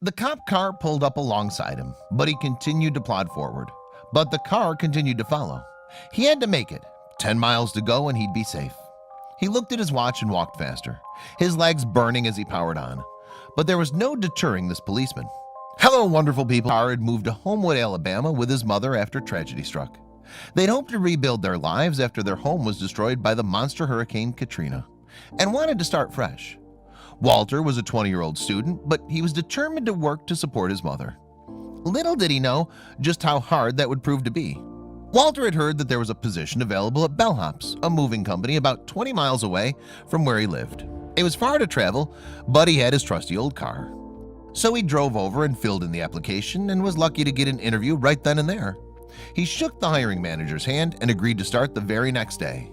The cop car pulled up alongside him, but he continued to plod forward. But the car continued to follow. He had to make it. 10 miles to go and he'd be safe. He looked at his watch and walked faster, his legs burning as he powered on. But there was no deterring this policeman. Hello, wonderful people. The car had moved to Homewood, Alabama with his mother after tragedy struck. They'd hoped to rebuild their lives after their home was destroyed by the monster Hurricane Katrina and wanted to start fresh. Walter was a 20-year-old student, but he was determined to work to support his mother. Little did he know just how hard that would prove to be. Walter had heard that there was a position available at Bellhops, a moving company about 20 miles away from where he lived. It was far to travel, but he had his trusty old car. So he drove over and filled in the application and was lucky to get an interview right then and there. He shook the hiring manager's hand and agreed to start the very next day.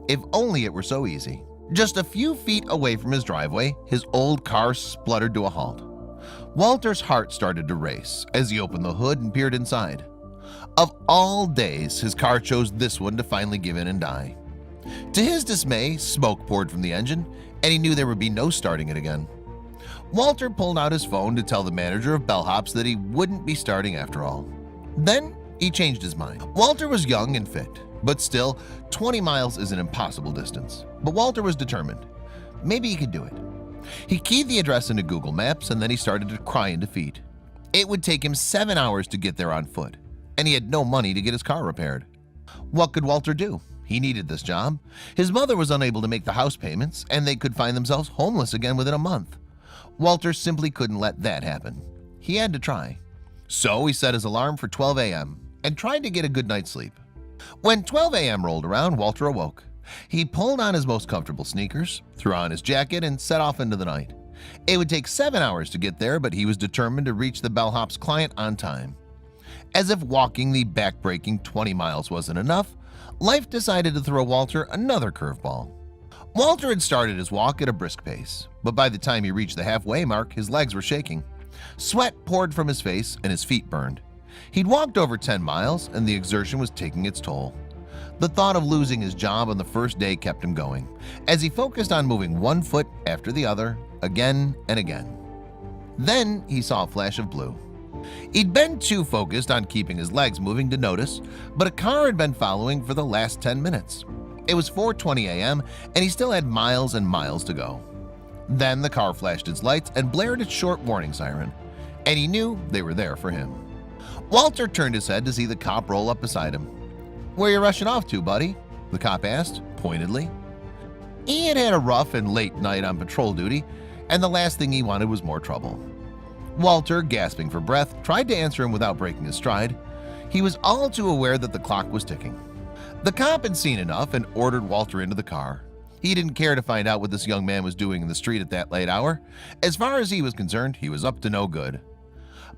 If only it were so easy. Just a few feet away from his driveway, his old car spluttered to a halt. Walter's heart started to race as he opened the hood and peered inside. Of all days, his car chose this one to finally give in and die. To his dismay, smoke poured from the engine, and he knew there would be no starting it again. Walter pulled out his phone to tell the manager of Bellhops that he wouldn't be starting after all. Then he changed his mind. Walter was young and fit, but still, 20 miles is an impossible distance. But Walter was determined. Maybe he could do it. He keyed the address into Google Maps, and then he started to cry in defeat. It would take him 7 hours to get there on foot, and he had no money to get his car repaired. What could Walter do? He needed this job. His mother was unable to make the house payments, and they could find themselves homeless again within a month. Walter simply couldn't let that happen. He had to try. So he set his alarm for 12 a.m. and tried to get a good night's sleep. When 12 a.m. rolled around, Walter awoke. He pulled on his most comfortable sneakers, threw on his jacket, and set off into the night. It would take 7 hours to get there, but he was determined to reach the Bellhops client on time. As if walking the back-breaking 20 miles wasn't enough, life decided to throw Walter another curveball. Walter had started his walk at a brisk pace, but by the time he reached the halfway mark, his legs were shaking. Sweat poured from his face and his feet burned. He'd walked over 10 miles and the exertion was taking its toll. The thought of losing his job on the first day kept him going, as he focused on moving one foot after the other, again and again. Then he saw a flash of blue. He'd been too focused on keeping his legs moving to notice, but a car had been following for the last 10 minutes. It was 4:20 a.m. and he still had miles and miles to go. Then the car flashed its lights and blared its short warning siren, and he knew they were there for him. Walter turned his head to see the cop roll up beside him. "Where you rushing off to, buddy?" the cop asked, pointedly. He had had a rough and late night on patrol duty, and the last thing he wanted was more trouble. Walter, gasping for breath, tried to answer him without breaking his stride. He was all too aware that the clock was ticking. The cop had seen enough and ordered Walter into the car. He didn't care to find out what this young man was doing in the street at that late hour. As far as he was concerned, he was up to no good.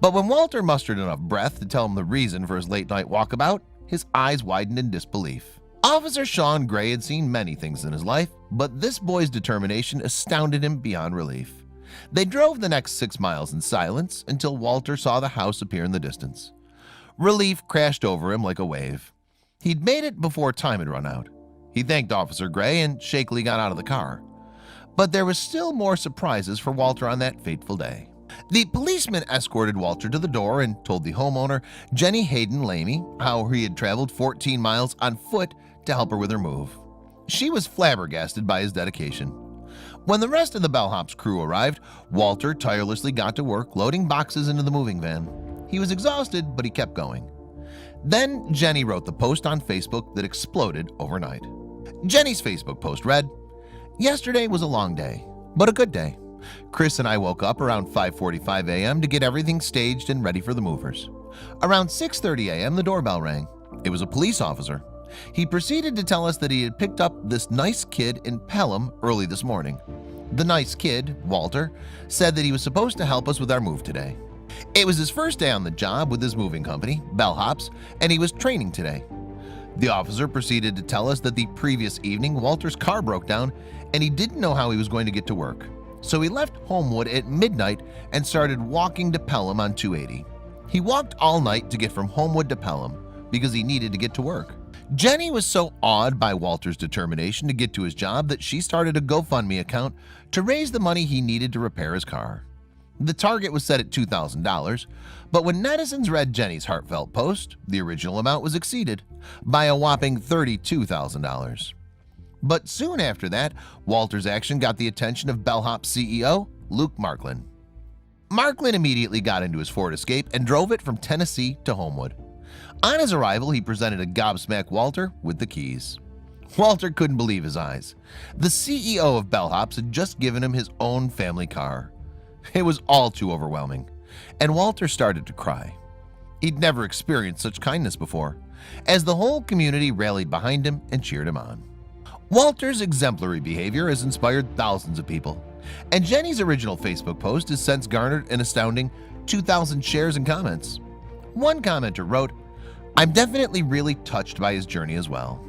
But when Walter mustered enough breath to tell him the reason for his late-night walkabout, his eyes widened in disbelief. Officer Sean Gray had seen many things in his life, but this boy's determination astounded him beyond relief. They drove the next 6 miles in silence until Walter saw the house appear in the distance. Relief crashed over him like a wave. He'd made it before time had run out. He thanked Officer Gray and shakily got out of the car. But there was still more surprises for Walter on that fateful day. The policeman escorted Walter to the door and told the homeowner, Jenny Hayden Lamy, how he had traveled 14 miles on foot to help her with her move. She was flabbergasted by his dedication. When the rest of the Bellhops crew arrived, Walter tirelessly got to work loading boxes into the moving van. He was exhausted, but he kept going. Then Jenny wrote the post on Facebook that exploded overnight. Jenny's Facebook post read, "Yesterday was a long day, but a good day. Chris and I woke up around 5:45 a.m. to get everything staged and ready for the movers. Around 6:30 a.m. the doorbell rang. It was a police officer. He proceeded to tell us that he had picked up this nice kid in Pelham early this morning. The nice kid, Walter, said that he was supposed to help us with our move today. It was his first day on the job with his moving company, Bellhops, and he was training today. The officer proceeded to tell us that the previous evening Walter's car broke down and he didn't know how he was going to get to work. So he left Homewood at midnight and started walking to Pelham on 280. He walked all night to get from Homewood to Pelham because he needed to get to work. Jenny was so awed by Walter's determination to get to his job that she started a GoFundMe account to raise the money he needed to repair his car. The target was set at $2,000, but when netizens read Jenny's heartfelt post, the original amount was exceeded by a whopping $32,000. But soon after that, Walter's action got the attention of Bellhop's CEO, Luke Marklin. Marklin immediately got into his Ford Escape and drove it from Tennessee to Homewood. On his arrival, he presented a gobsmacked Walter with the keys. Walter couldn't believe his eyes. The CEO of Bellhops had just given him his own family car. It was all too overwhelming, and Walter started to cry. He'd never experienced such kindness before, as the whole community rallied behind him and cheered him on. Walter's exemplary behavior has inspired thousands of people, and Jenny's original Facebook post has since garnered an astounding 2,000 shares and comments. One commenter wrote, "I'm definitely really touched by his journey as well.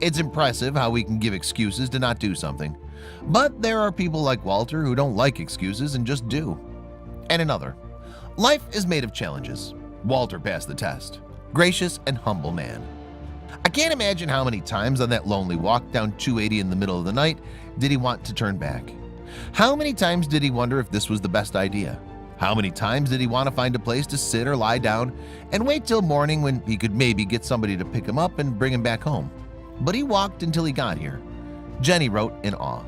It's impressive how we can give excuses to not do something, but there are people like Walter who don't like excuses and just do." And another, "Life is made of challenges. Walter passed the test. Gracious and humble man." I can't imagine how many times on that lonely walk down 280 in the middle of the night did he want to turn back. How many times did he wonder if this was the best idea? How many times did he want to find a place to sit or lie down and wait till morning when he could maybe get somebody to pick him up and bring him back home? But he walked until he got here. Jenny wrote in awe.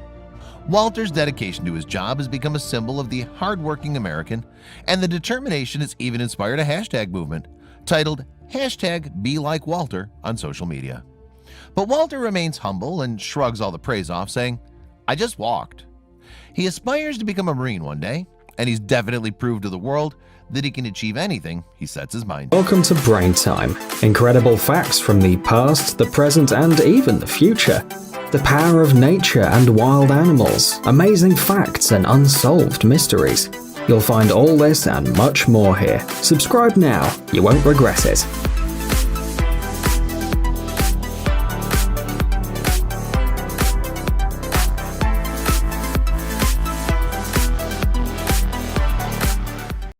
Walter's dedication to his job has become a symbol of the hardworking American, and the determination has even inspired a hashtag movement titled #BeLikeWalter on social media. But Walter remains humble and shrugs all the praise off, saying, "I just walked." He aspires to become a Marine one day, and he's definitely proved to the world that he can achieve anything he sets his mind to. Welcome to Brain Time. Incredible facts from the past, the present, and even the future. The power of nature and wild animals, amazing facts and unsolved mysteries. You'll find all this and much more here. Subscribe now, you won't regret it.